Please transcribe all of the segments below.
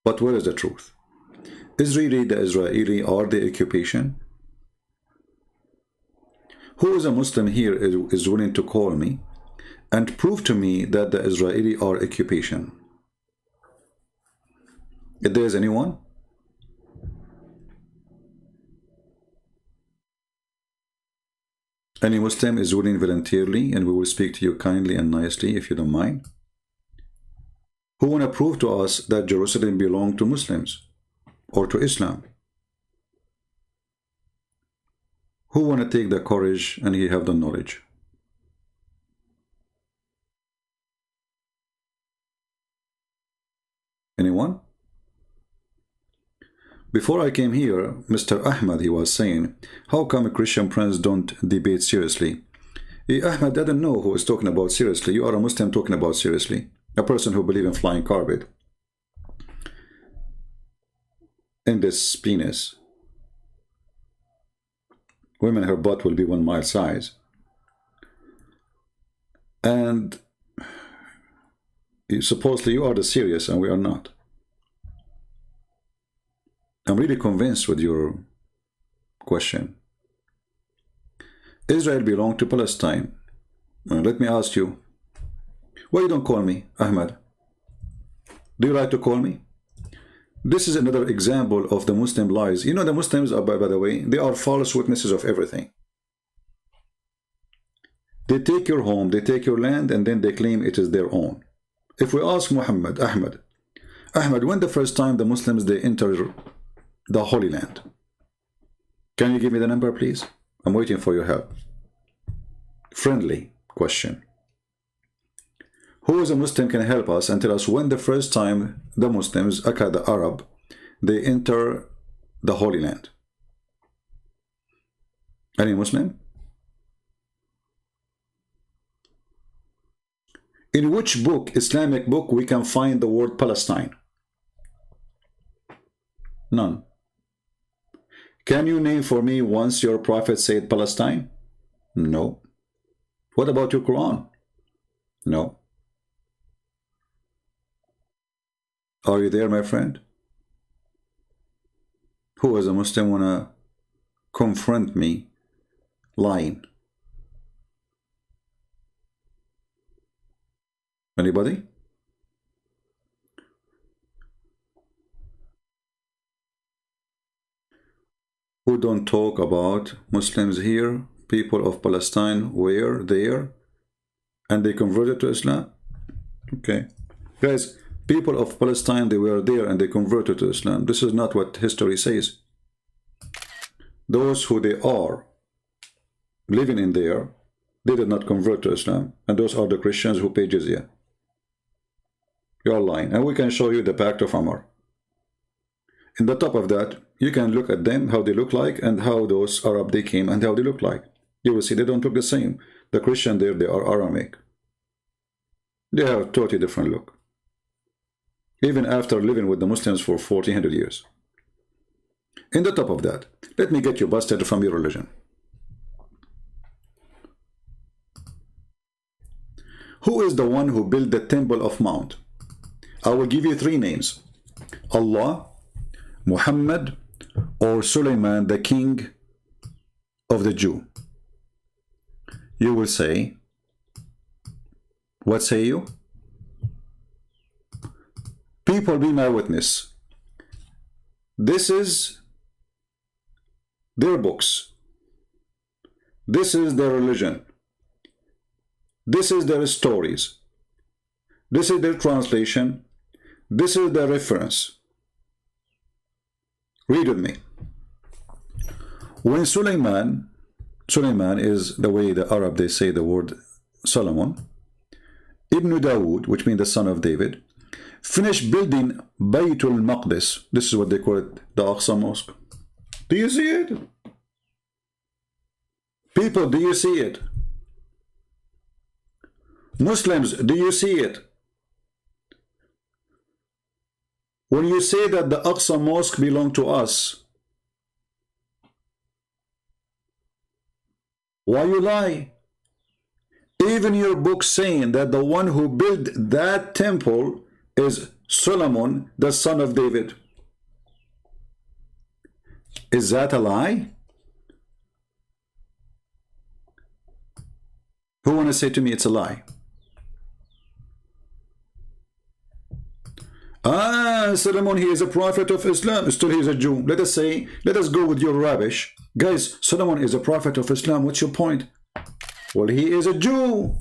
But where is the truth? Is really the Israeli are the occupation? Who is a Muslim here is willing to call me and prove to me that the Israeli are occupation? If there is anyone? Any Muslim is willing voluntarily, and we will speak to you kindly and nicely if you don't mind. Who want to prove to us that Jerusalem belonged to Muslims or to Islam? Who want to take the courage and he have the knowledge? Anyone? Before I came here, Mr. Ahmed, he was saying, how come a Christian Prince don't debate seriously? Ahmed didn't know who is talking about seriously. You are a Muslim talking about seriously. A person who believes in flying carpet. In this penis. Women, her butt will be 1 mile size. And supposedly you are the serious and we are not. I'm really convinced with your question. Israel belonged to Palestine. Let me ask you, why you don't call me, Ahmed? Do you like to call me? This is another example of the Muslim lies. You know the Muslims, are, by the way, they are false witnesses of everything. They take your home, they take your land, and then they claim it is their own. If we ask Ahmed, when the first time the Muslims, they enter the Holy Land? Can you give me the number, please? I'm waiting for your help. Friendly question. Who is a Muslim can help us and tell us when the first time the Muslims, the Arab, they enter the Holy Land? Any Muslim? In which book, Islamic book, we can find the word Palestine? None. Can you name for me once your prophet said Palestine? No. What about your Quran? No. Are you there, my friend? Who as a Muslim wanna confront me lying? Anybody? Who don't talk about Muslims here? People of Palestine were there and they converted to Islam? Okay. Guys, people of Palestine, they were there and they converted to Islam. This is not what history says. Those who they are living in there, they did not convert to Islam. And those are the Christians who pay jizya. You are lying. And we can show you the Pact of Amr. In the top of that, you can look at them, how they look like, and how those Arab they came and how they look like. You will see they don't look the same. The Christian there, they are Aramic. They have a totally different look. Even after living with the Muslims for 1400 years. In the top of that, let me get you busted from your religion. Who is the one who built the Temple of Mount? I will give you 3 names. Allah, Muhammad, or Sulaiman, the king of the Jew. You will say, what say you? People, be my witness. This is their books. This is their religion. This is their stories. This is their translation. This is their reference. Read with me. When Sulaiman is the way the Arab they say the word Solomon, Ibn Dawood, which means the son of David, finished building Baytul Maqdis. This is what they call it, the Aqsa Mosque. Do you see it? People, do you see it? Muslims, do you see it? When you say that the Aqsa Mosque belongs to us, why you lie? Even your book saying that the one who built that temple is Solomon, the son of David. Is that a lie? Who want to say to me it's a lie? Solomon, he is a prophet of Islam. Still he is a Jew. Let us go with your rubbish. Guys, Solomon is a prophet of Islam. What's your point? Well, he is a Jew.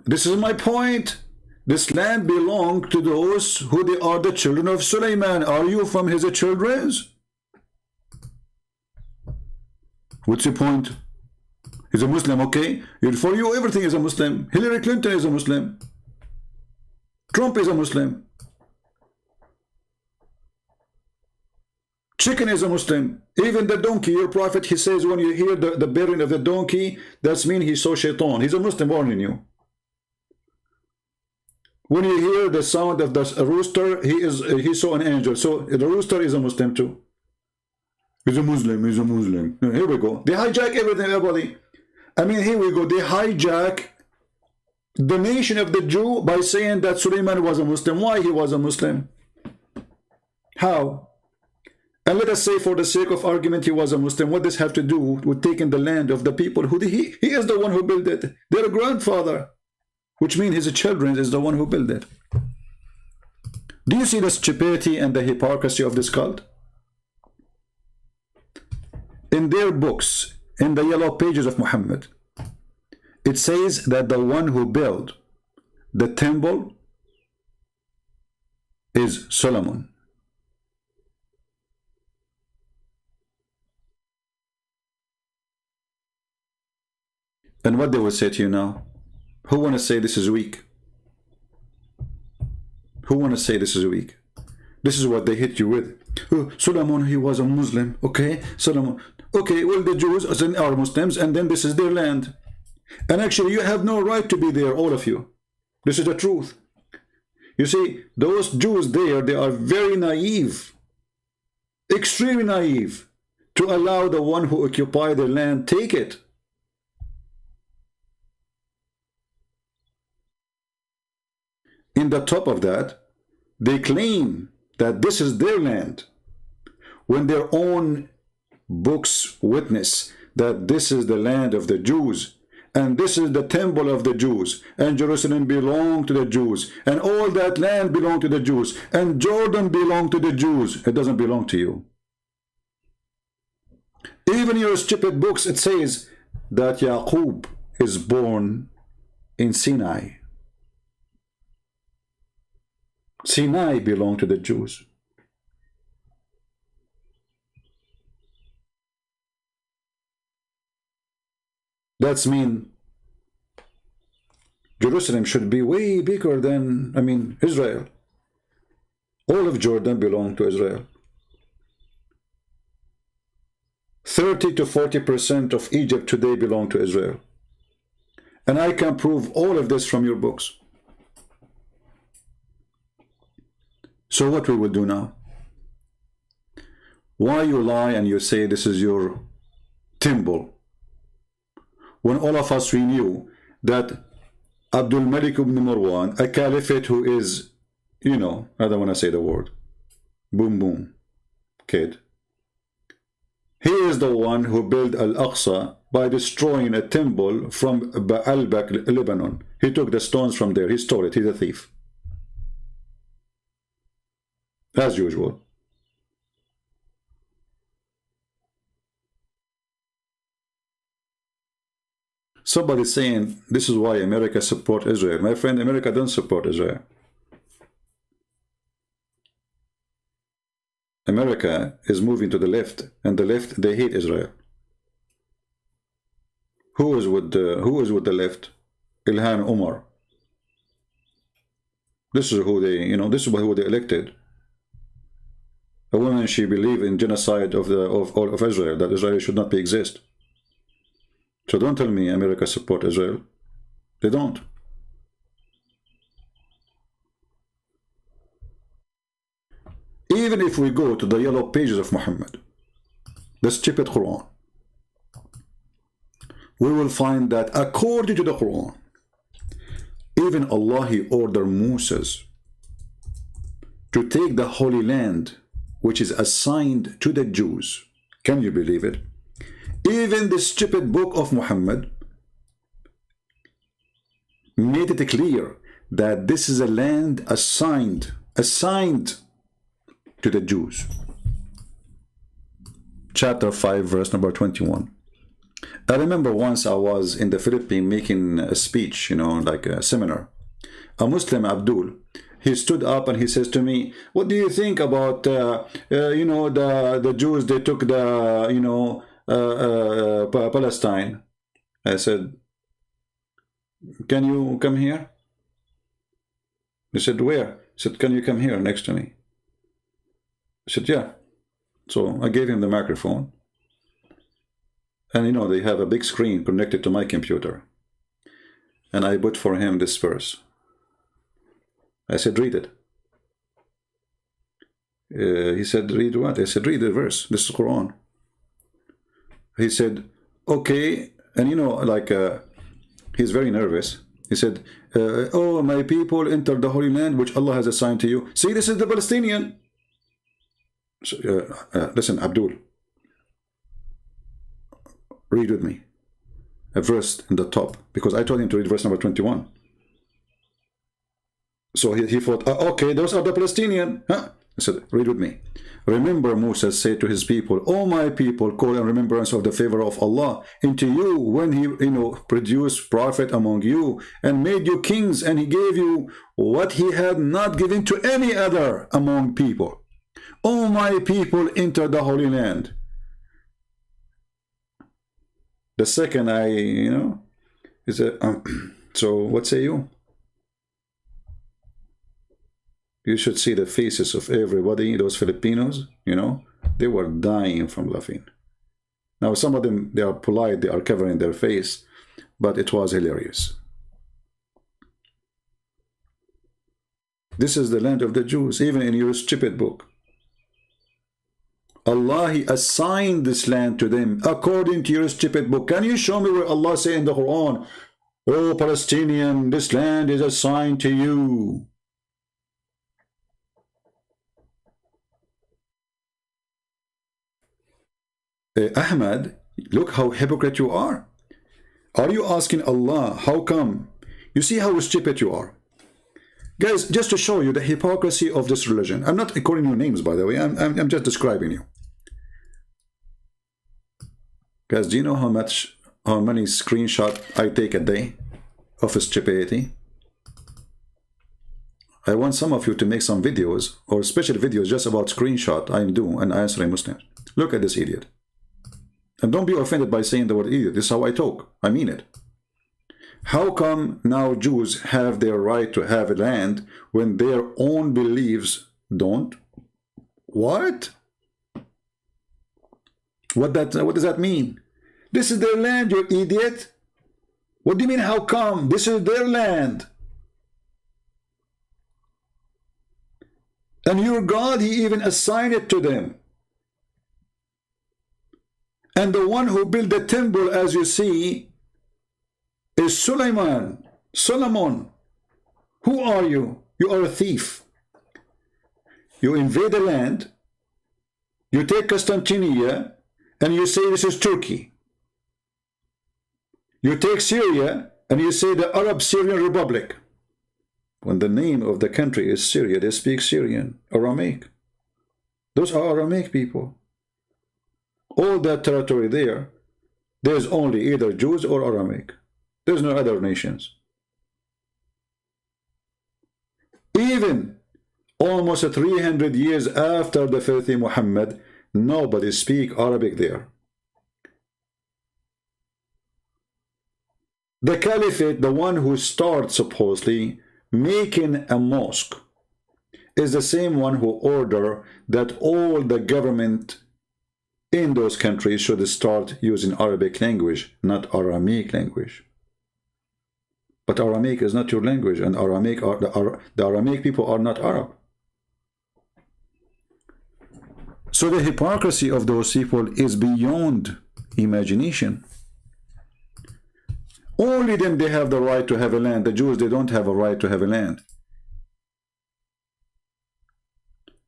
This is my point. This land belongs to those who they are the children of Sulaiman. Are you from his children? What's your point? He's a Muslim, okay? For you, everything is a Muslim. Hillary Clinton is a Muslim. Trump is a Muslim. Chicken is a Muslim. Even the donkey, your prophet, he says when you hear the bearing of the donkey, that means he saw shaitan. He's a Muslim warning you. When you hear the sound of the rooster, he saw an angel. So the rooster is a Muslim too. He's a Muslim, he's a Muslim. Here we go. They hijack everything, everybody. I mean, here we go. They hijack the nation of the Jew by saying that Sulaiman was a Muslim. Why he was a Muslim? How? And let us say for the sake of argument he was a Muslim. What does this have to do with taking the land of the people? He is the one who built it. Their grandfather, which means his children, is the one who built it. Do you see the stupidity and the hypocrisy of this cult? In their books, in the yellow pages of Muhammad, it says that the one who built the temple is Solomon. And what they will say to you now? Who want to say this is weak? Who want to say this is weak? This is what they hit you with. Oh, Solomon, he was a Muslim. Okay, Solomon. Okay, well, the Jews are Muslims, and then this is their land. And actually, you have no right to be there, all of you. This is the truth. You see, those Jews there, they are very naive, extremely naive, to allow the one who occupied their land take it. In the top of that, they claim that this is their land, when their own books witness that this is the land of the Jews, and this is the temple of the Jews, and Jerusalem belonged to the Jews, and all that land belonged to the Jews, and Jordan belonged to the Jews. It doesn't belong to you. Even your stupid books, it says that Yaqub is born in Sinai. Sinai belonged to the Jews. That's mean Jerusalem should be way bigger than, Israel. All of Jordan belonged to Israel. 30 to 40% of Egypt today belong to Israel. And I can prove all of this from your books. So what we will do now? Why you lie and you say this is your temple, when all of us we knew that Abdul Malik ibn Marwan, a caliphate who is, I don't want to say the word, boom boom, kid. He is the one who built Al-Aqsa by destroying a temple from Baalbek, Lebanon. He took the stones from there. He stole it. He's a thief. As usual. Somebody saying this is why America supports Israel. My friend, America doesn't support Israel. America is moving to the left, and the left, they hate Israel. Who is with the left? Ilhan Omar. This is who they, this is who they elected. A woman, she believed in genocide of Israel, that Israel should not exist. So don't tell me America support Israel. They don't. Even if we go to the yellow pages of Muhammad, the stupid Quran, we will find that according to the Quran, Even Allah, he ordered Musa to take the Holy Land, which is assigned to the Jews. Can you believe it? Even the stupid book of Muhammad made it clear that this is a land assigned to the Jews. Chapter 5, verse number 21. I remember once I was in the Philippines making a speech, you know, like a seminar. A Muslim, Abdul, he stood up and he says to me, what do you think about, you know, the Jews, they took the, you know, Palestine? I said, can you come here? He said, where? He said, can you come here next to me? I said, yeah. So I gave him the microphone. And you know, they have a big screen connected to my computer. And I put for him this verse. I said, read it. He said, read what? I said, read the verse. This is Quran. He said, okay. And you know, like, he's very nervous. He said, oh, my people entered the Holy Land, which Allah has assigned to you. See, this is the Palestinian. So, listen, Abdul. Read with me. A verse in the top. Because I told him to read verse number 21. So he thought, okay, those are the Palestinian. Huh? I said, read with me. Remember, Musa said to his people, O my people, call in remembrance of the favor of Allah into you when he, you know, produced prophet among you and made you kings, and he gave you what he had not given to any other among people. O my people, enter the Holy Land. The second you know, is so what say you? You should see the faces of everybody, those Filipinos, you know, they were dying from laughing. Now, some of them, they are polite, they are covering their face, but it was hilarious. This is the land of the Jews, even in your stupid book. Allah, he assigned this land to them according to your stupid book. Can you show me where Allah say in the Quran, oh, Palestinian, this land is assigned to you? Ahmad, look how hypocrite you are. Are you asking Allah, how come? You see how stupid you are. Guys, just to show you the hypocrisy of this religion. I'm not calling you names, by the way. I'm just describing you. Guys, do you know how many screenshots I take a day of stupidity? I want some of you to make some videos, or special videos just about screenshot I'm doing and answering Muslims. Look at this idiot. And don't be offended by saying the word idiot. This is how I talk. I mean it. How come now Jews have their right to have a land when their own beliefs don't? What? What does that mean? This is their land, you idiot. What do you mean, how come? This is their land. And your God, he even assigned it to them. And the one who built the temple, as you see, is Sulaiman. Solomon. Who are you? You are a thief. You invade the land, you take Constantinople, and you say this is Turkey. You take Syria, and you say the Arab Syrian Republic. When the name of the country is Syria, they speak Syrian, Aramaic. Those are Aramaic people. All that territory there's only either Jews or Aramaic. There's no other nations. Even almost 300 years after the filthy Muhammad, nobody speaks Arabic there. The Caliphate, the one who starts supposedly making a mosque, is the same one who ordered that all the government in those countries should start using Arabic language, not Aramaic language. But Aramaic is not your language, and Aramaic the Aramaic people are not Arab. So the hypocrisy of those people is beyond imagination. Only them, they have the right to have a land. The Jews, they don't have a right to have a land.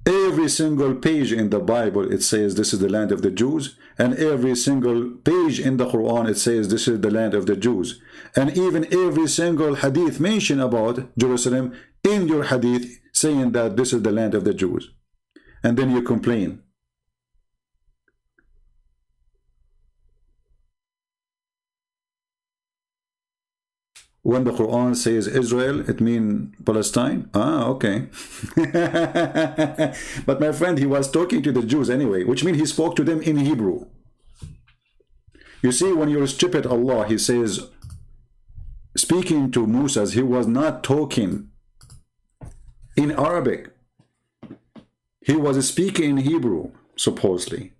Every single page in the Bible, it says this is the land of the Jews. And every single page in the Quran, it says this is the land of the Jews. And even every single hadith mention about Jerusalem in your hadith, saying that this is the land of the Jews. And then you complain. When the Quran says Israel, it means Palestine? Ah, okay. But my friend, he was talking to the Jews anyway, which means he spoke to them in Hebrew. You see, when you're stupid Allah, he says, speaking to Musa, he was not talking in Arabic. He was speaking in Hebrew, supposedly.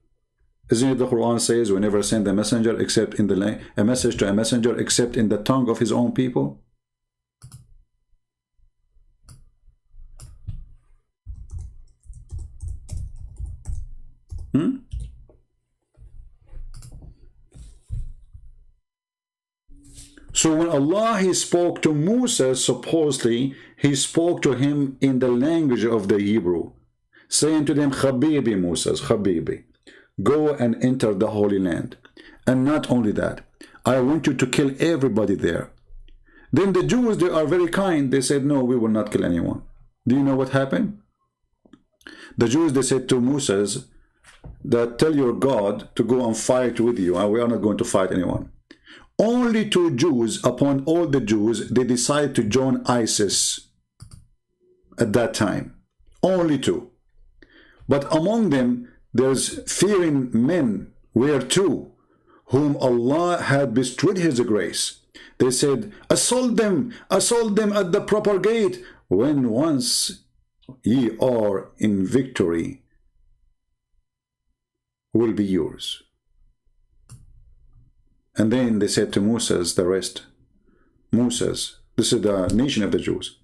Isn't it the Quran says we never send a messenger except in the a message to a messenger except in the tongue of his own people? So when Allah, he spoke to Musa, supposedly he spoke to him in the language of the Hebrew, saying to them, Habibi Musa, Habibi, go and enter the Holy Land. And not only that, I want you to kill everybody there. Then the Jews, they are very kind. They said, no, we will not kill anyone. Do you know what happened? The Jews, they said to Moses, that tell your God to go and fight with you, and we are not going to fight anyone. Only 2 Jews, upon all the Jews, they decided to join ISIS at that time. Only 2. But among them, there's fearing men were 2, whom Allah had bestowed his grace. They said, assault them at the proper gate, when once ye are in victory, will be yours. And then they said to Moses, the rest, Moses, this is the nation of the Jews,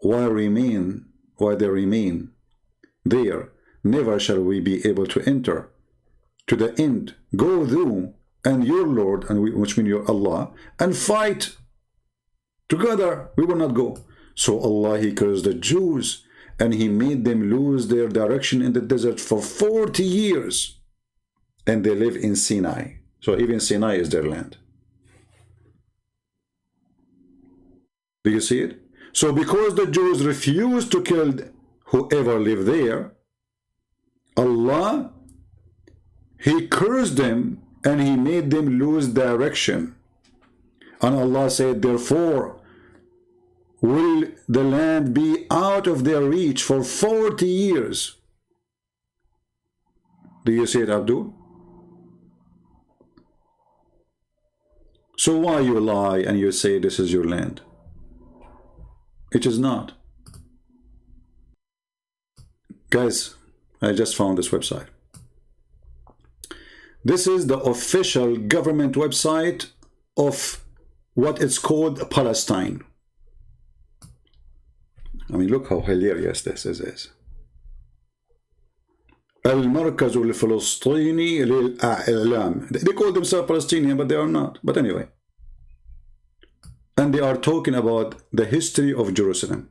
why they remain there, never shall we be able to enter to the end. Go through and your Lord, and which means your Allah, and fight together. We will not go. So Allah, he cursed the Jews, and he made them lose their direction in the desert for 40 years. And they live in Sinai. So even Sinai is their land. Do you see it? So because the Jews refused to kill whoever lived there, Allah, he cursed them and he made them lose direction. And Allah said, therefore, will the land be out of their reach for 40 years. Do you see it, Abdul? So why you lie and you say this is your land? It is not. Guys, I just found this website. This is the official government website of what it's called Palestine. I mean, look how hilarious this is. المركز الفلسطيني للإعلام. They call themselves Palestinian, but they are not. But anyway. And they are talking about the history of Jerusalem.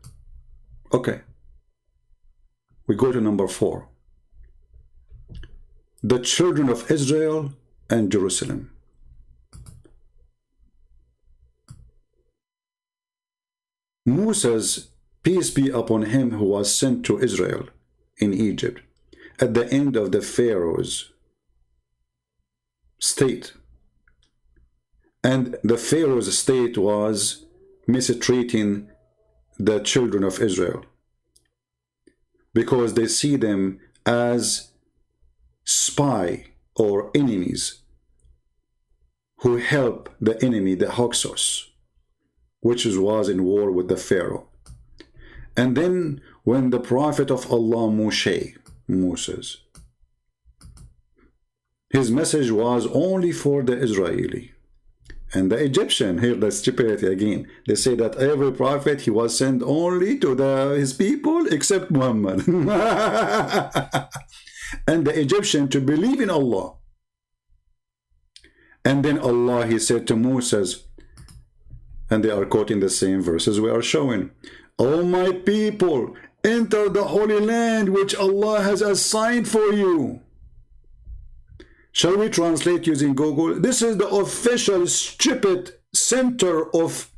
Okay. We go to number 4. The children of Israel and Jerusalem. Musa's, peace be upon him, who was sent to Israel in Egypt at the end of the Pharaoh's state. And the Pharaoh's state was mistreating the children of Israel because they see them as spy or enemies who help the enemy, the Hyksos, which was in war with the Pharaoh. And then when the prophet of Allah, Moses, his message was only for the Israeli. And the Egyptian, here the stupidity again, they say that every prophet, he was sent only to his people except Muhammad. And the Egyptian to believe in Allah. And then Allah, he said to Moses, and they are quoting the same verses we are showing, "O my people, enter the holy land which Allah has assigned for you." Shall we translate using Google? This is the official stupid center of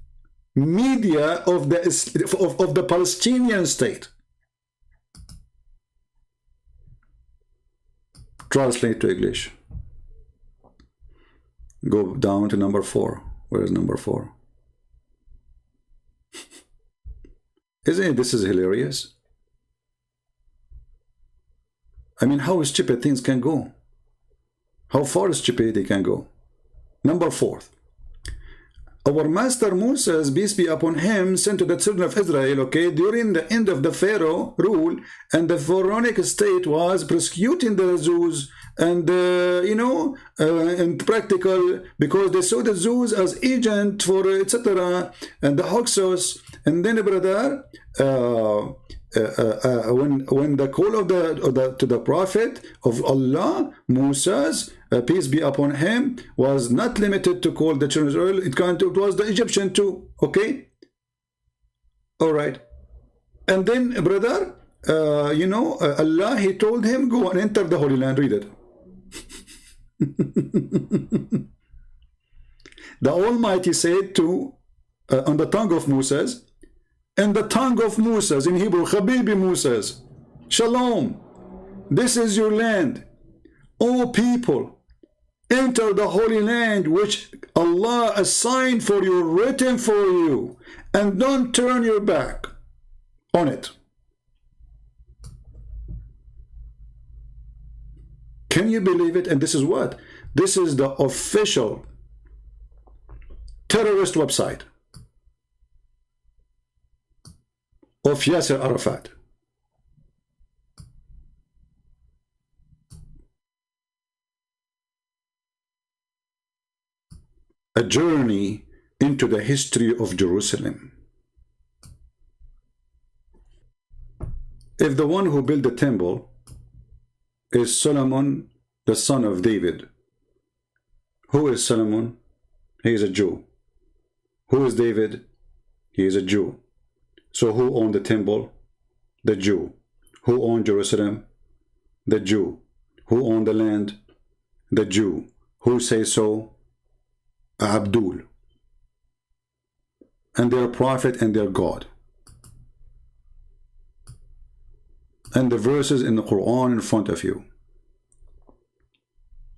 media of the Palestinian state. Translate to English. Go down to number 4. Where is number 4? Isn't it? This is hilarious. I mean, how stupid things can go. How far stupidity can go. Number 4. Our master Musa, peace be upon him, sent to the children of Israel, okay, during the end of the Pharaoh rule, and the Pharaonic state was persecuting the Jews, and you know, and practical, because they saw the Jews as agent for etc. and the Hyksos. And then, brother, when the call of to the prophet of Allah, Musa's peace be upon him, was not limited to call the children of Israel. It was the Egyptian too. Okay, all right. And then, brother, you know, Allah, he told him, go and enter the Holy Land. Read it. The Almighty said to on the tongue of Moses, in the tongue of Moses, in Hebrew, Habibi Moses, Shalom, this is your land. O people, enter the holy land which Allah assigned for you, written for you, and don't turn your back on it. Can you believe it? And this is what? This is the official terrorist website of Yasser Arafat. A journey into the history of Jerusalem. If the one who built the temple is Solomon, the son of David, who is Solomon? He is a Jew. Who is David? He is a Jew. So who owned the temple? The Jew. Who owned Jerusalem? The Jew. Who owned the land? The Jew. Who say so? Abdul. And their prophet and their God. And the verses in the Quran in front of you.